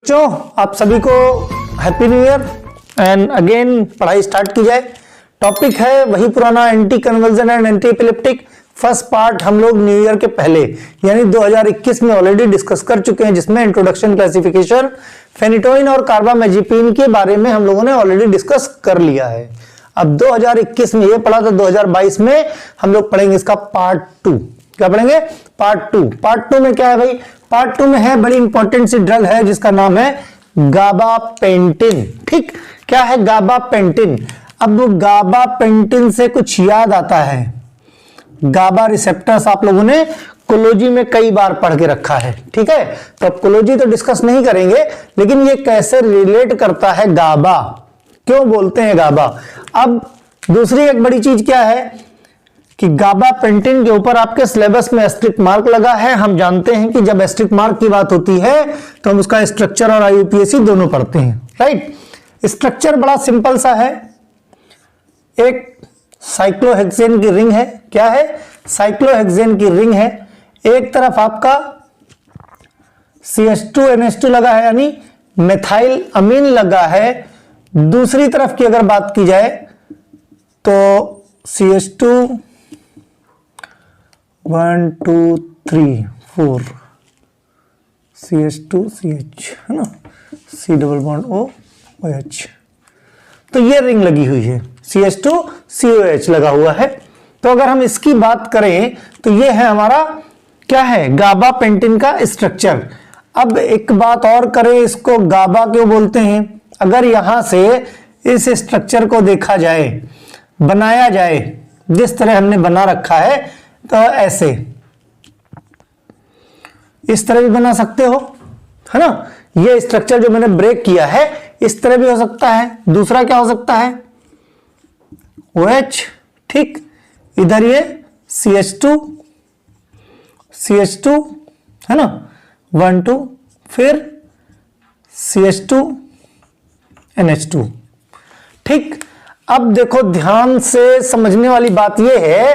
बच्चों आप सभी को happy new year and again पढ़ाई स्टार्ट की जाए। टॉपिक है वही पुराना anti conversion and anti epileptic. First part हम लोग न्यू ईयर के पहले यानी 2021 में ऑलरेडी डिस्कस कर चुके हैं, जिसमें इंट्रोडक्शन, क्लासिफिकेशन, फेनिटोइन और कार्बामेजिपिन के बारे में हम लोगों ने ऑलरेडी डिस्कस कर लिया है। अब 2021 में ये पढ़ा था, 2022 में हम लोग पढ़ेंगे इसका पार्ट 2। क्या पढ़ेंगे? पार्ट 2। पार्ट 2 में क्या है भाई? पार्ट 2 में है बड़ी इंपॉर्टेंट सी ड्रग है जिसका नाम है गाबापेंटिन। ठीक, क्या है? गाबापेंटिन। अब गाबापेंटिन से कुछ याद आता है? गाबा रिसेप्टर्स आप लोगों ने कोलोजी में कई बार पढ़ के रखा है, ठीक है? तो अब कोलोजी तो डिस्कस नहीं करेंगे, लेकिन ये कैसे रिलेट करता है गाबा, क्यों बोलते हैं गाबा। अब दूसरी एक बड़ी चीज क्या है कि गाबापेंटिन के ऊपर आपके सिलेबस में एस्टेरिस्क मार्क लगा है। हम जानते हैं कि जब एस्टेरिस्क मार्क की बात होती है तो हम उसका स्ट्रक्चर और आईयूपीएसी दोनों पढ़ते हैं, राइट? स्ट्रक्चर बड़ा सिंपल सा है। एक साइक्लोहेक्सेन की रिंग है। क्या है? साइक्लोहेक्सेन की रिंग है। एक तरफ आपका CH2NH2 लगा है, यानी मेथाइल अमीन लगा है। दूसरी तरफ की अगर बात की जाए तो CH2 1 2 3 4 CH2 CH है ना, C डबल बॉन्ड OH। तो ये रिंग लगी हुई है, CH2 COH लगा हुआ है। तो अगर हम इसकी बात करें तो ये है हमारा क्या है? गाबापेंटिन का स्ट्रक्चर। अब एक बात और करें, इसको गाबा क्यों बोलते हैं? अगर यहां से इस स्ट्रक्चर को देखा जाए, बनाया जाए जिस तरह हमने बना रखा है, तो ऐसे इस तरह भी बना सकते हो, है ना? ये स्ट्रक्चर जो मैंने ब्रेक किया है इस तरह भी हो सकता है। दूसरा क्या हो सकता है? OH। ठीक, इधर ये CH2 है ना, 1 2, फिर CH2 NH2। ठीक, अब देखो ध्यान से समझने वाली बात यह है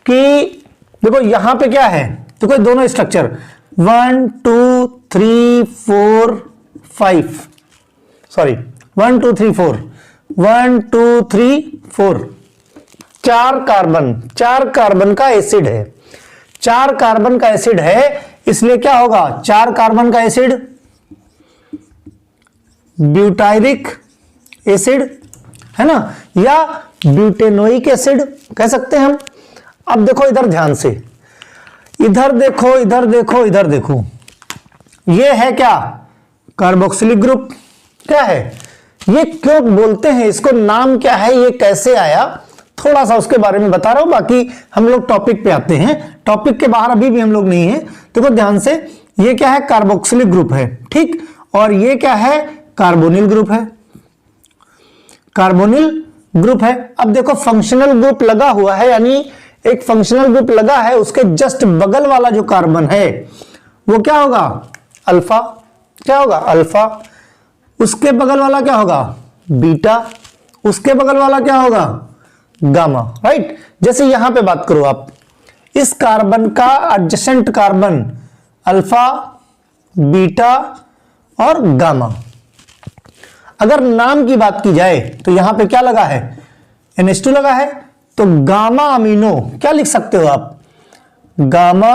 कि देखो यहां पे क्या है, देखो दोनों स्ट्रक्चर 1 2 3 4 5, सॉरी 1 2 3 4, 1 2 3 4, 4 कार्बन का एसिड है। 4 कार्बन का एसिड है, इसलिए क्या होगा? 4 कार्बन का एसिड ब्यूटायरिक एसिड है ना, या ब्यूटेनोइक एसिड कह सकते हैं हम। अब देखो इधर ध्यान से, इधर देखो, इधर देखो, इधर देखो, ये है क्या? Carboxylic group. क्या है ये? क्यों बोलते हैं इसको? नाम क्या है? ये कैसे आया? थोड़ा सा उसके बारे में बता रहा हूं, बाकी हम लोग टॉपिक पे आते हैं। टॉपिक के बाहर अभी भी हम लोग नहीं है। देखो ध्यान से, ये क्या है? कार्बोक्सिलिक ग्रुप है, ठीक? और ये क्या है? कार्बोनिल ग्रुप है। कार्बोनिल ग्रुप है। अब देखो फंक्शनल ग्रुप लगा हुआ है, यानी एक फंक्शनल ग्रुप लगा है, उसके जस्ट बगल वाला जो कार्बन है वो क्या होगा? अल्फा। क्या होगा? अल्फा। उसके बगल वाला क्या होगा? बीटा। उसके बगल वाला क्या होगा? Gamma, right? जैसे यहां पे बात करो आप, इस कार्बन का एडजेसेंट कार्बन अल्फा, बीटा और गामा। अगर नाम की बात की जाए तो यहां पे क्या लगा है? NH2 लगा है, तो गामा अमीनो क्या लिख सकते हो आप? Gamma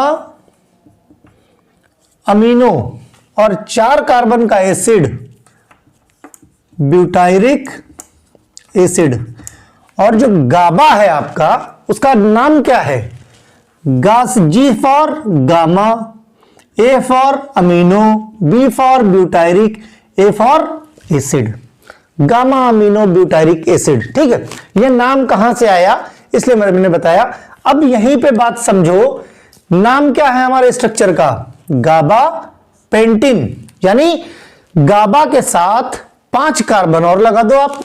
amino. और 4 कार्बन का एसिड ब्यूटायरिक एसिड। और जो गाबा है आपका, उसका नाम क्या है? गास। G for gamma, A for amino, B for butyric, A for acid. Gamma amino butyric acid. ठीक है, ये नाम कहां से आया इसलिए मैंने बताया। अब यहीं पे बात समझो, नाम क्या है हमारे स्ट्रक्चर का? गाबापेंटिन। यानी गाबा के साथ 5 कार्बन और लगा दो आप,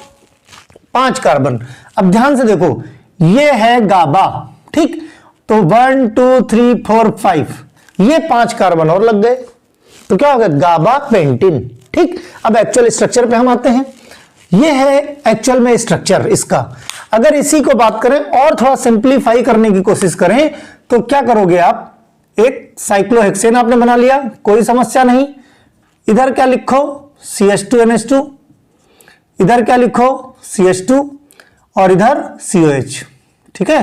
5 कार्बन। अब ध्यान से देखो, ये है गाबा, ठीक? तो 1 2 3 4 5, ये 5 कार्बन और लग गए, तो क्या हो गया? गाबापेंटिन। ठीक, अब एक्चुअल स्ट्रक्चर पे हम आते हैं। ये है एक्चुअल में स्ट्रक्चर इसका। अगर इसी को बात करें और थोड़ा सिंप्लीफाई करने की कोशिश करें तो क्या करोगे आप? एक साइक्लोहेक्सेन आपने बना लिया, कोई समस्या नहीं। इधर क्या लिखो CH2NH2, इधर क्या लिखो CH2 और इधर COH। ठीक है,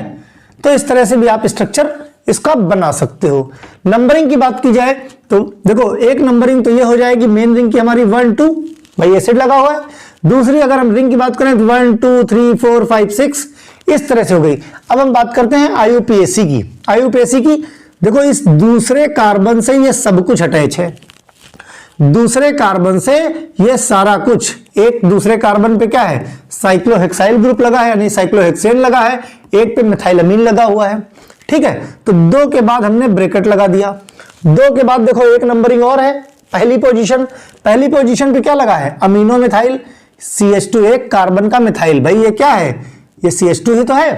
तो इस तरह से भी आप स्ट्रक्चर इसका बना सकते हो। नंबरिंग की बात की जाए तो देखो, एक नंबरिंग तो ये हो जाएगी मेन रिंग की हमारी 1 2, भाई एसिड लगा हुआ है। दूसरी अगर हम रिंग की बात करें तो 1 2 3 4 5 6 इस तरह से हो गई। अब हम बात करते हैं IUPAC की। IUPAC की देखो, इस दूसरे कार्बन से ये सब कुछ अटैच है, दूसरे कार्बन से ये सारा कुछ, एक दूसरे कार्बन पे क्या है साइक्लोहेक्साइल ग्रुप लगा है यानी साइक्लोहेक्सेन लगा है, एक पे मिथाइलअमीन लगा हुआ है। ठीक है, तो 2 के बाद हमने ब्रैकेट लगा दिया। 2 के बाद देखो एक नंबरिंग और है, पहली पोजीशन पे क्या लगा है अमीनो मिथाइल CH2, एक कार्बन का मिथाइल। भाई ये क्या है, ये CH2 ही तो है।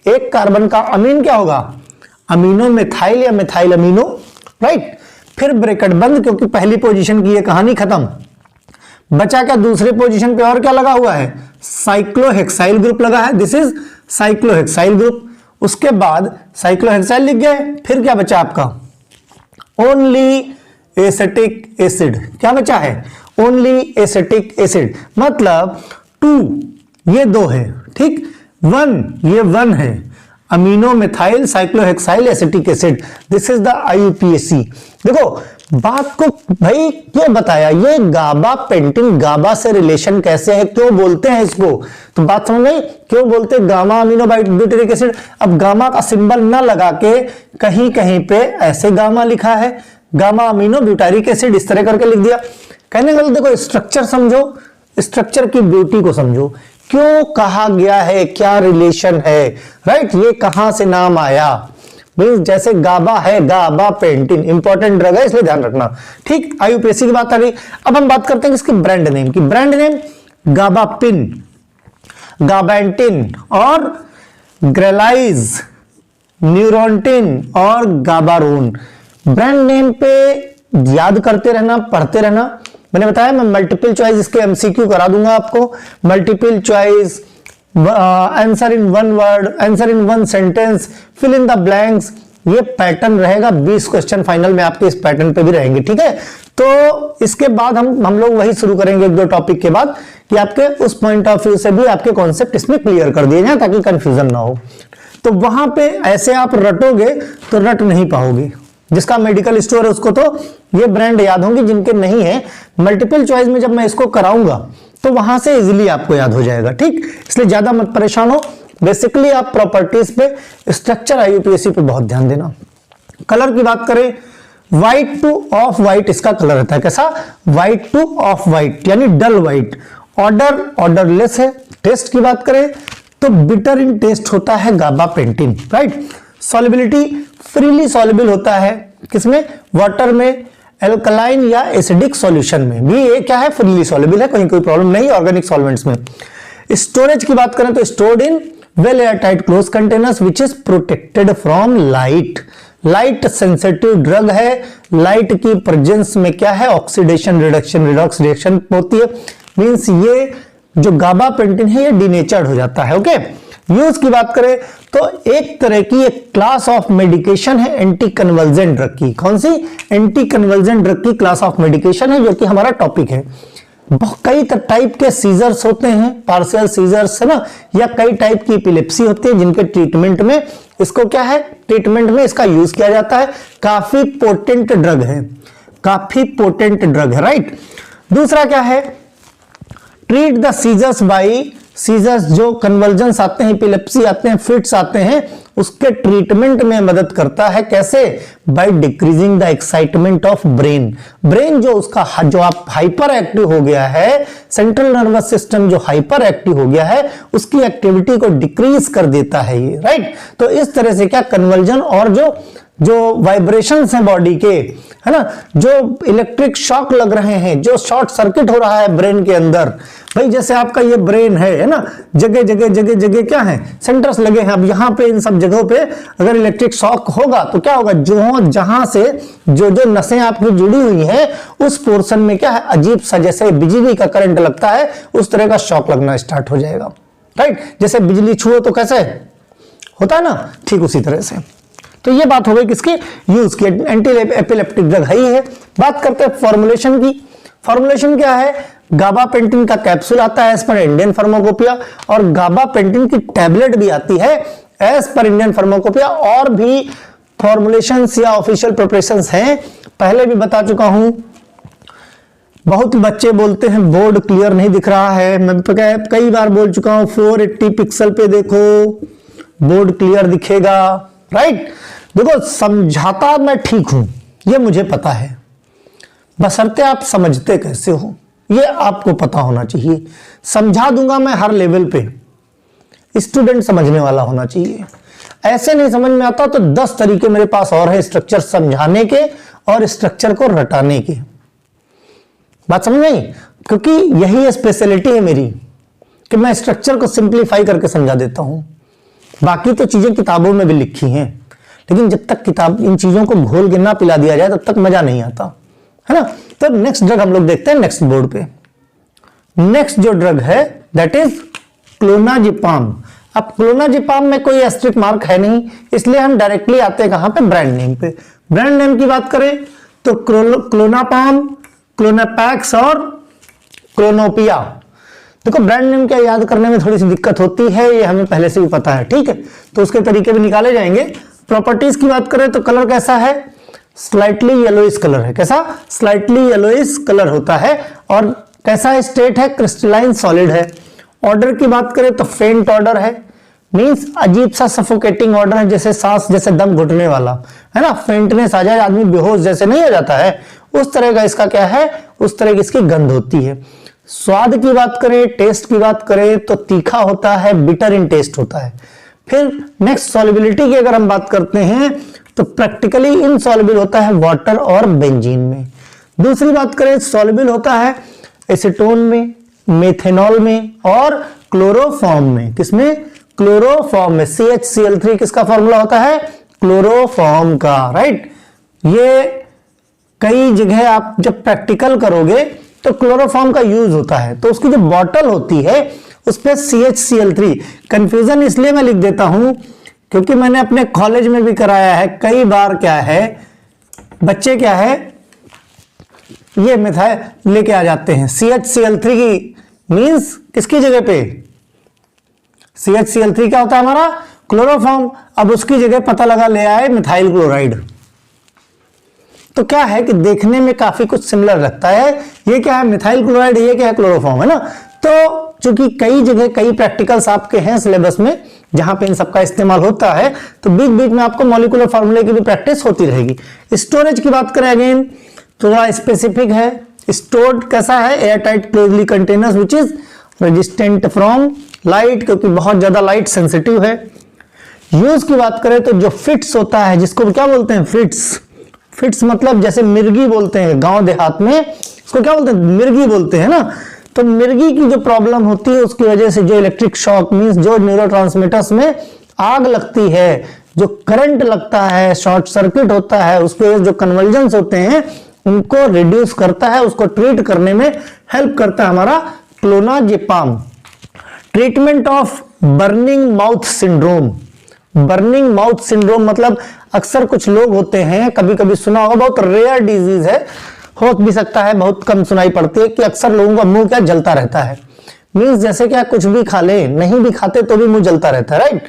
एक कार्बन का अमीन क्या होगा अमीनो मिथाइल या मिथाइल अमीनो, राइट। फिर ब्रैकेट बंद, क्योंकि पहली पोजीशन की ये कहानी खत्म। बचा क्या दूसरे पोजीशन पे और क्या लगा हुआ है साइक्लोहेक्साइल ग्रुप लगा है, दिस इज साइक्लोहेक्साइल ग्रुप। उसके बाद साइक्लोहेक्साइल लिख गए, फिर क्या बचा आपका ओनली एसिटिक एसिड। क्या बचा है ओनली एसिटिक एसिड, मतलब 2 ये 2 है, ठीक, 1 ये 1 है, amino methyl cyclohexyl acetic acid, this is the IUPAC। देखो बात को भाई क्यों बताया, ये गाबा पेंटिन, गाबा से रिलेशन कैसे है, क्यों बोलते हैं इसको, तो बात समझ गई क्यों बोलते हैं गामा अमीनो ब्यूटेरिक एसिड। अब गामा का सिंबल ना लगा के कहीं कहीं पे ऐसे गामा लिखा है, गामा अमीनो ब्यूटेरिक एसिड इस तरह करके लिख दिया। कहने का देखो स्ट्रक्चर समझो, स्ट्रक्चर की ब्यूटी को समझो, क्यों कहा गया है, क्या रिलेशन है, राइट। ये कहां से नाम आया, मींस जैसे गाबा है, गाबा पेंटिन इंपॉर्टेंट ड्रग है इसलिए ध्यान रखना, ठीक। IUPAC की बात आ गई। अब हम बात करते हैं इसकी ब्रांड नेम की। ब्रांड नेम गाबापिन, गाबैंटिन और ग्रेलाइज, न्यूरोंटिन और गाबारोन। ब्रांड नेम पे याद करते रहना, पढ़ते रहना। मैंने बताया मैं मल्टीपल चॉइस इसके MCQ करा दूंगा आपको, multiple choice, answer in 1 word, answer in 1 sentence, fill in the blanks, ये पैटर्न रहेगा। 20 क्वेश्चन फाइनल में आपके इस पैटर्न पे भी रहेंगे, ठीक है। तो इसके बाद हम लोग वही शुरू करेंगे 1-2 टॉपिक के बाद, कि आपके उस पॉइंट ऑफ व्यू से भी आपके कॉन्सेप्ट इसमें क्लियर कर दिए जाए ताकि कंफ्यूजन ना हो। तो वहां पे ऐसे आप रटोगे तो रट नहीं पाओगे। जिसका मेडिकल स्टोर है उसको तो ये ब्रांड याद होंगी, जिनके नहीं है मल्टीपल चॉइस में जब मैं इसको कराऊंगा तो वहां से इजीली आपको याद हो जाएगा, ठीक। इसलिए ज्यादा मत परेशान हो। बेसिकली आप प्रॉपर्टीज पे, स्ट्रक्चर IUPAC पे बहुत ध्यान देना। कलर की बात करें, व्हाइट टू ऑफ व्हाइट इसका कलर रहता है। कैसा, व्हाइट टू ऑफ व्हाइट यानी डल व्हाइट। ऑर्डर ऑर्डरलेस है। टेस्ट की बात करें तो बिटर इन टेस्ट होता है gabapentin, right. Solubility freely soluble होता है किसमें, वाटर में, एल्कलाइन या एसिडिक सॉल्यूशन में भी ये क्या है फ्रीली सॉल्युबल है, कहीं कोई प्रॉब्लम नहीं ऑर्गेनिक सॉल्वेंट्स में। स्टोरेज की बात करें तो stored in well airtight close containers which is protected from light. Light sensitive drug है, लाइट की प्रेजेंस में क्या है ऑक्सीडेशन रिडक्शन रिडॉक्स रिएक्शन होती है, मींस ये जो गाबापेंटिन है ये डिनेचर्ड हो जाता है, ओके। यूज की बात करें तो एक तरह की एक क्लास ऑफ मेडिकेशन है एंटी कन्वर्जेंट ड्रग की। कौन सी, एंटी कन्वर्जेंट ड्रग की क्लास ऑफ मेडिकेशन है, जो कि हमारा टॉपिक है। कई टाइप के सीजर्स होते हैं, पार्शियल सीजर्स है ना, या कई टाइप की एपिलेप्सी होती है जिनके ट्रीटमेंट में इसको क्या है, ट्रीटमेंट में इसका यूज किया जाता है। काफी पोटेंट ड्रग है, काफी पोटेंट ड्रग है, राइट। दूसरा क्या है, treat the seizures by, seizures जो कन्वर्जन्स आते हैं, एपिलेप्सी आते हैं, फिट्स आते हैं, उसके ट्रीटमेंट में मदद करता है। कैसे, by decreasing the excitement of brain. Brain जो उसका जो आप हाइपर एक्टिव हो गया है, सेंट्रल नर्वस सिस्टम जो हाइपर एक्टिव हो गया है, उसकी एक्टिविटी को डिक्रीज कर देता है ये, राइट। तो इस तरह से क्या कन्वर्जन और जो वाइब्रेशंस हैं बॉडी के, है ना, जो इलेक्ट्रिक शॉक लग रहे हैं, जो शॉर्ट सर्किट हो रहा है ब्रेन के अंदर, भाई जैसे आपका ये ब्रेन है ना, जगह जगह जगह जगह क्या है सेंटर्स लगे हैं। अब यहाँ पे इन सब जगहों पे अगर इलेक्ट्रिक शॉक होगा तो क्या होगा, जो जहां से जो नसें आपकी जुड़ी हुई हैं उस पोर्शन में क्या है अजीब सा जैसे बिजली का करंट लगता है, उस तरह का शॉक लगना स्टार्ट हो जाएगा, राइट। जैसे बिजली छुओ तो कैसे होता है ना, ठीक उसी तरह से। तो ये बात हो गई किसकी, यूज की, एंटी एपिलेप्टिक ड्रग है ही है। बात करते हैं फॉर्मुलेशन की। फॉर्मुलेशन क्या है, गाबापेंटिन का कैप्सूल आता है एज पर इंडियन फार्माकोपिया, और गाबापेंटिन की टैबलेट भी आती है एज पर इंडियन फार्माकोपिया। और भी फॉर्मुलेशंस या ऑफिशियल प्रिपरेशंस हैं, पहले भी बता चुका हूं। बहुत बच्चे बोलते हैं बोर्ड क्लियर नहीं दिख रहा है, मैं कई बार बोल चुका हूं 480 पिक्सल पे देखो बोर्ड क्लियर दिखेगा, राइट। देखो समझाता मैं ठीक हूं, ये मुझे पता है, बशर्ते आप समझते कैसे हो ये आपको पता होना चाहिए। समझा दूंगा मैं हर लेवल पे, स्टूडेंट समझने वाला होना चाहिए। ऐसे नहीं समझ में आता तो 10 तरीके मेरे पास और है स्ट्रक्चर समझाने के और स्ट्रक्चर को रटाने के। बात समझ नहीं, क्योंकि यही स्पेशलिटी है मेरी कि मैं स्ट्रक्चर को सिंपलीफाई करके समझा देता हूं। बाकी तो चीजें किताबों में भी लिखी हैं, लेकिन जब तक किताब इन चीजों को घोल के ना पिला दिया जाए तब तक मजा नहीं आता, है ना। तो नेक्स्ट ड्रग हम लोग देखते हैं नेक्स्ट बोर्ड पे। नेक्स्ट जो ड्रग है दैट इज क्लोनाजिपाम। अब क्लोनाजिपाम में कोई एस्ट्रिक मार्क है नहीं, इसलिए हम डायरेक्टली आते हैं कहां पे, ब्रांड नेम पे। ब्रांड नेम की बात करें तो क्लोनापाम, क्लोनापैक्स और क्लोनोपिया। देखो ब्रांड नेम क्या याद करने में थोड़ी सी दिक्कत होती है, ये हमें पहले से भी पता है, ठीक है, तो उसके तरीके भी निकाले जाएंगे। प्रॉपर्टीज की बात करें तो कलर कैसा है, स्लाइटली येलोइश कलर है। कैसा, स्लाइटली येलोइश कलर होता है। और कैसा स्टेट है, क्रिस्टलाइन सॉलिड है। ऑर्डर की बात करें तो फेंट ऑर्डर है, मींस अजीब सा सफोकेटिंग ऑर्डर है, जैसे सांस जैसे दम घुटने वाला, है ना, फेंटनेस आ जाए, आदमी बेहोश जैसे नहीं हो जाता है, उस तरह का इसका क्या है, उस तरह की इसकी गंध होती है। स्वाद की बात करें, टेस्ट की बात करें तो तीखा होता है, बिटर इन टेस्ट होता है। फिर नेक्स्ट सॉल्युबिलिटी की अगर हम बात करते हैं तो प्रैक्टिकली इनसॉल्युबल होता है वाटर और बेंजीन में। दूसरी बात करें सॉल्युबल होता है एसीटोन में, मेथेनॉल में और क्लोरोफॉर्म में। किसमें, क्लोरोफॉर्म में। CHCl3 किसका फॉर्मूला होता है, क्लोरोफॉर्म का, राइट। ये कई जगह आप जब प्रैक्टिकल करोगे तो क्लोरोफॉर्म का यूज होता है, तो उसकी जो बॉटल होती है उस पर CHCl3। कंफ्यूजन इसलिए मैं लिख देता हूं क्योंकि मैंने अपने कॉलेज में भी कराया है कई बार। क्या है, बच्चे क्या है, ये मिथाइल लेके आ जाते हैं CHCl3 की, मींस किसकी जगह पे, CHCl3 क्या होता है हमारा, क्लोरोफॉर्म। अब उसकी जगह पता लगा ले आए मिथाइल क्लोराइड। तो क्या है कि देखने में काफी कुछ सिमिलर लगता है, ये क्या है मिथाइल क्लोराइड, ये क्या है क्लोरोफॉर्म, है ना। तो चूंकि कई जगह कई प्रैक्टिकल्स आपके हैं सिलेबस में जहां पे इन सबका इस्तेमाल होता है, तो बीच बीच में आपको मॉलिक्यूलर फार्मूले की भी प्रैक्टिस होती रहेगी। स्टोरेज की बात करें अगेन थोड़ा स्पेसिफिक है। स्टोर्ड कैसा है, air tight closely containers which is resistant from light, क्योंकि बहुत ज्यादा लाइट सेंसिटिव है। यूज की बात करें तो जो फिट्स होता है, जिसको क्या बोलते हैं, फिट्स। फिट्स मतलब जैसे मिर्गी बोलते हैं गांव देहात में, इसको क्या बोलते हैं, मिर्गी बोलते हैं ना। तो मिर्गी की जो प्रॉब्लम होती है उसकी वजह से जो इलेक्ट्रिक शॉक मींस जो न्यूरोट्रांसमीटर्स में आग लगती है, जो करंट लगता है, शॉर्ट सर्किट होता है, उसके वजह से जो कन्वर्जन्स होते हैं उनको रिड्यूस करता है, उसको ट्रीट करने में हेल्प करता है हमारा clonazepam. Treatment of burning mouth syndrome. Burning mouth syndrome मतलब अक्सर कुछ लोग होते हैं, कभी कभी सुना होगा, बहुत रेयर डिजीज है, हो भी सकता है बहुत कम सुनाई पड़ती है, कि अक्सर लोगों का मुंह क्या जलता रहता है। मींस जैसे क्या कुछ भी खा ले, नहीं भी खाते तो भी मुंह जलता रहता है, राइट।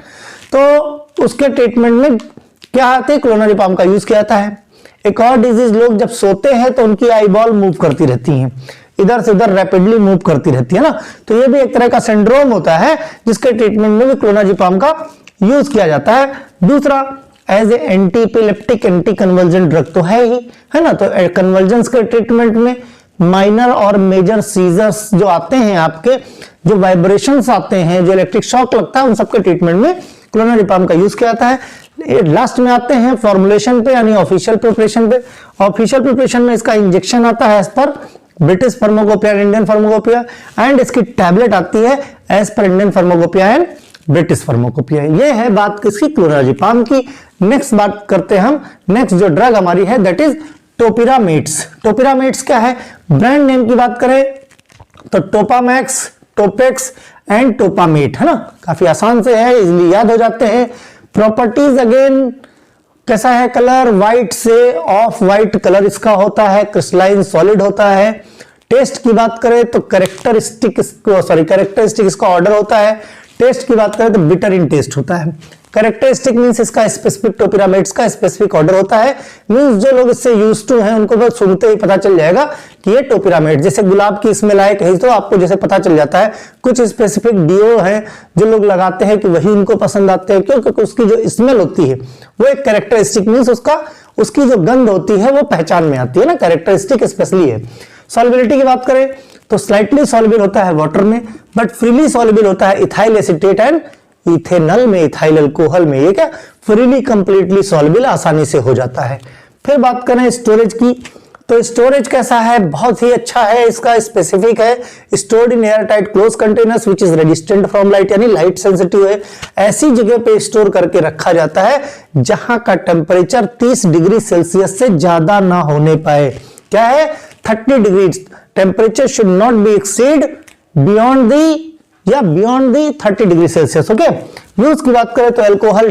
तो उसके ट्रीटमेंट में क्या आते हैं, क्लोनाजिपाम का यूज किया जाता है। एक और डिजीज, लोग जब सोते हैं तो उनकी आई बॉल मूव करती रहती हैं, इधर से उधर रैपिडली मूव करती रहती है ना, तो ये भी एक तरह का सिंड्रोम होता है जिसके ट्रीटमेंट में भी क्लोनाजिपाम का यूज किया जाता है। दूसरा as a anti epileptic anti convulsant drug तो है ही, है ना। तो कन्वर्जेंस के ट्रीटमेंट में माइनर और मेजर सीजर्स जो आते हैं, आपके जो वाइब्रेशंस आते हैं, जो इलेक्ट्रिक शॉक लगता है, उन सबके ट्रीटमेंट में क्लोनाजिपाम का यूज किया जाता है। लास्ट में आते हैं फॉर्मुलेशन पे, यानी ऑफिशियल प्रिपरेशन पे। ऑफिशियल प्रिपरेशन में इसका इंजेक्शन आता है as per British pharmacopoeia and Indian pharmacopoeia, and इसकी टैबलेट आती है as per Indian pharmacopoeia and British pharmacopoeia. ये है बात किसकी, क्लोनाजिपाम की। नेक्स्ट बात करते हैं हम, नेक्स्ट जो ड्रग हमारी है दैट इज टोपिरामेट्स। टोपिरामेट्स क्या है, ब्रांड नेम की बात करें तो टोपामैक्स, टोपेक्स एंड टोपामेट, है ना। काफी आसान से है, इजीली याद हो जाते हैं। प्रॉपर्टीज अगेन कैसा है, कलर व्हाइट से ऑफ व्हाइट कलर इसका होता है, क्रिस्टलाइन सॉलिड होता है। टेस्ट की बात करें तो कैरेक्टरिस्टिक इसका ऑर्डर होता है। टेस्ट की बात करें तो बिटर इन टेस्ट होता है। कैरेक्टरिस्टिक मींस इसका स्पेसिफिक, टोपिरामेट्स का स्पेसिफिक ऑर्डर होता है। मींस जो लोग इससे यूज्ड टू हैं उनको बस सुनते ही पता चल जाएगा कि ये टोपिरामेट, जैसे गुलाब की स्मेल आए कहीं तो आपको जैसे पता चल जाता है। कुछ स्पेसिफिक डिओ हैं जो लोग लगाते हैं कि वही उनको पसंद आते हैं, क्योंकि उसकी जो स्मेल होती है वो एक कैरेक्टरिस्टिक मींस उसकी जो गंध होती है वो पहचान में आती है ना, कैरेक्टरिस्टिक स्पेशली है। सॉल्युबिलिटी की बात करें तो स्लाइटली सॉल्युबल होता है वाटर में, बट फ्रीली सॉल्युबल होता है इथाइल एसीटेट एंड इथेनॉल में, इथाइल अल्कोहल में। ये क्या फ्रीली कंप्लीटली सॉल्युबल आसानी से हो जाता है। फिर बात करें स्टोरेज की तो स्टोरेज कैसा है, बहुत ही अच्छा है। इसका स्पेसिफिक है stored in air tight close containers which is resistant from light, यानी लाइट सेंसिटिव है। ऐसी जगह पे स्टोर करके रखा जाता है जहां का टेम्परेचर 30 डिग्री सेल्सियस से ज्यादा ना होने पाए। क्या है 30 degree temperature should not be exceed beyond the 30 degree Celsius. Okay, use की बात करें तो अल्कोहल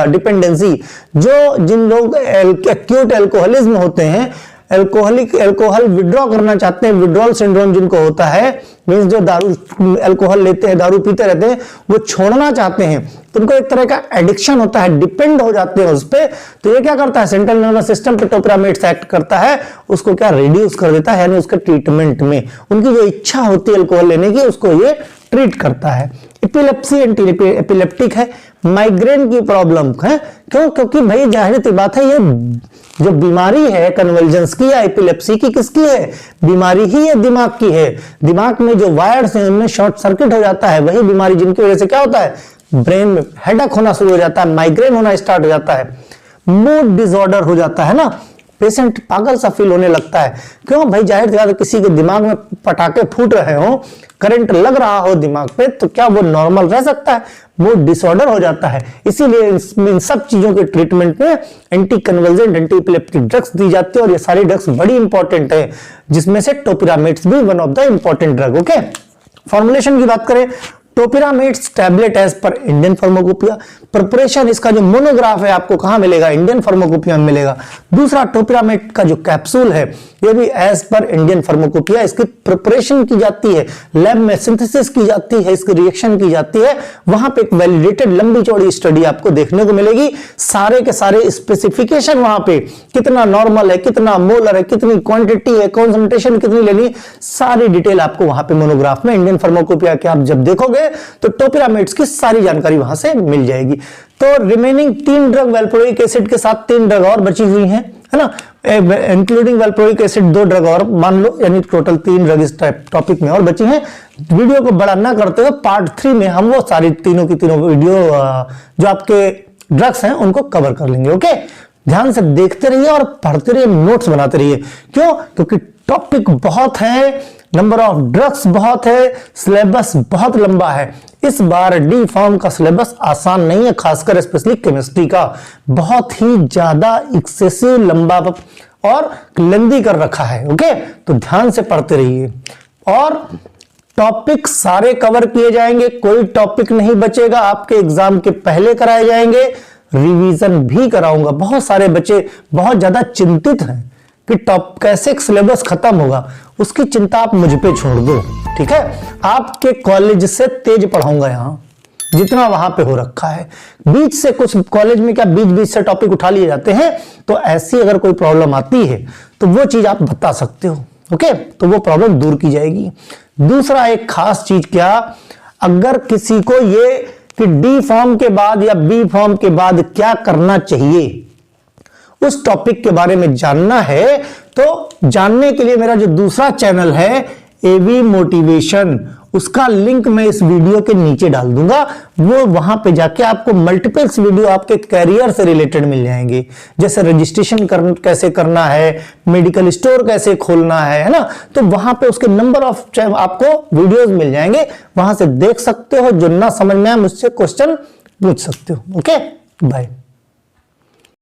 डिपेंडेंसी, जो जिन लोग एक्यूट अल्कोहलिज्म होते हैं, अल्कोहल विड्रॉ करना चाहते हैं, विड्रॉल सिंड्रोम जिनको होता है, मींस जो दारू अल्कोहल लेते हैं, दारू पीते रहते हैं, वो छोड़ना चाहते हैं तो उनको एक तरह का एडिक्शन होता है, डिपेंड हो जाते हैं उस पे। तो ये क्या करता है, सेंट्रल नर्वस सिस्टम पे टोपिरामेट्स एक्ट करता है, उसको क्या रिड्यूस कर देता है, यानी उसके ट्रीटमेंट में उनकी जो इच्छा होती है अल्कोहल लेने की उसको ये ट्रीट करता है। एपिलेप्सी एंटी एपिलेप्टिक है, माइग्रेन की प्रॉब्लम है। क्यों? क्योंकि भाई जाहिर सी बात है ये जो बीमारी है कन्वर्जेंस की या एपिलेप्सी की, किसकी है? बीमारी ही है दिमाग की है। दिमाग में जो वायर्स हैं उनमें शॉर्ट सर्किट हो जाता है, वही बीमारी जिनकी वजह से क्या होता है, ब्रेन में हेडेक होना शुरू हो जाता है, माइग्रेन होना स्टार्ट हो जाता है, मूड डिसऑर्डर हो जाता है ना, पेशेंट पागल सा फील होने लगता है। क्यों भाई, जाहिर सी बात है किसी के दिमाग में पटाखे फूट रहे हो, करंट लग रहा हो दिमाग पे, तो क्या वो नॉर्मल रह सकता है? मूड डिसऑर्डर हो जाता है। इसीलिए इन सब चीजों के ट्रीटमेंट में anti convulsant anti epileptic drugs दी जाती है, और ये सारी ड्रग्स बड़ी इंपॉर्टेंट है, जिसमें से टोपिरामेट्स भी one of the important drug. Okay, formulation की बात करें, topiramates tablet as per Indian pharmacopoeia. Preparation इसका जो मोनोग्राफ है आपको कहां मिलेगा? इंडियन फार्माकोपिया में मिलेगा। दूसरा, टोपिरामेट का जो कैप्सूल है ये भी एज पर इंडियन फार्माकोपिया, इसकी प्रिपरेशन की जाती है, लैब में सिंथेसिस की जाती है, इसकी रिएक्शन की जाती है, वहां पे एक वैलिडेटेड लंबी चौड़ी स्टडी आपको देखने को मिलेगी। सारे के सारे स्पेसिफिकेशन वहां पे, कितना नॉर्मल है, कितना मोलर है, कितनी क्वांटिटी है, कॉन्सेंट्रेशन कितनी लेनी, सारी डिटेल आपको वहां पे मोनोग्राफ में इंडियन फार्माकोपिया के आप जब देखोगे तो टोपिरामेट्स की सारी जानकारी वहां से मिल जाएगी। तो रिमेनिंग 3 ड्रग वैल्प्रोइक एसिड के साथ 3 ड्रग और बची हुई हैं, है ना, इंक्लूडिंग वैल्प्रोइक एसिड 2 ड्रग और मान लो, यानी टोटल 3 ड्रग इस टॉपिक में और बची हैं। वीडियो को बड़ा ना करते हुए पार्ट 3 में हम वो सारी तीनों की तीनों वीडियो जो आपके ड्रग्स हैं उनको कवर कर लेंगे। ओके, ध्यान से देखते रहिए और पढ़ते रहिए, नोट्स बनाते रहिए। क्यों? क्योंकि टॉपिक बहुत है, नंबर ऑफ ड्रग्स बहुत है, सिलेबस बहुत लंबा है। इस बार डी फॉर्म का सिलेबस आसान नहीं है, खासकर स्पेशली केमिस्ट्री का बहुत ही ज्यादा एक्सेसिव लंबा और लेंदी कर रखा है। ओके, तो ध्यान से पढ़ते रहिए और टॉपिक सारे कवर किए जाएंगे, कोई टॉपिक नहीं बचेगा। आपके एग्जाम के पहले कराए जाएंगे, रिवीजन भी कराऊंगा। बहुत सारे बच्चे बहुत ज्यादा चिंतित हैं कि कैसे सिलेबस खत्म होगा, उसकी चिंता आप मुझ पे छोड़ दो, ठीक है। आपके कॉलेज से तेज पढ़ाऊंगा यहां, जितना वहां पे हो रखा है। बीच से कुछ कॉलेज में क्या बीच से टॉपिक उठा लिए जाते हैं, तो ऐसी अगर कोई प्रॉब्लम आती है तो वो चीज आप बता सकते हो। ओके, तो वो प्रॉब्लम दूर की जाएगी। दूसरा एक खास चीज, क्या अगर किसी को ये कि डी फॉर्म के बाद या बी फॉर्म के बाद क्या करना चाहिए, उस टॉपिक के बारे में जानना है, तो जानने के लिए मेरा जो दूसरा चैनल है एवी मोटिवेशन, उसका लिंक मैं इस वीडियो के नीचे डाल दूंगा। वो वहां पे जाके आपको मल्टीपल्स वीडियो आपके कैरियर से रिलेटेड मिल जाएंगे, जैसे रजिस्ट्रेशन कैसे करना है, मेडिकल स्टोर कैसे खोलना है ना, तो वहां पे उसके नंबर ऑफ आपको वीडियोस मिल जाएंगे, वहां से देख सकते हो। जो ना समझ में आए मुझसे क्वेश्चन पूछ सकते हो। Okay, bye.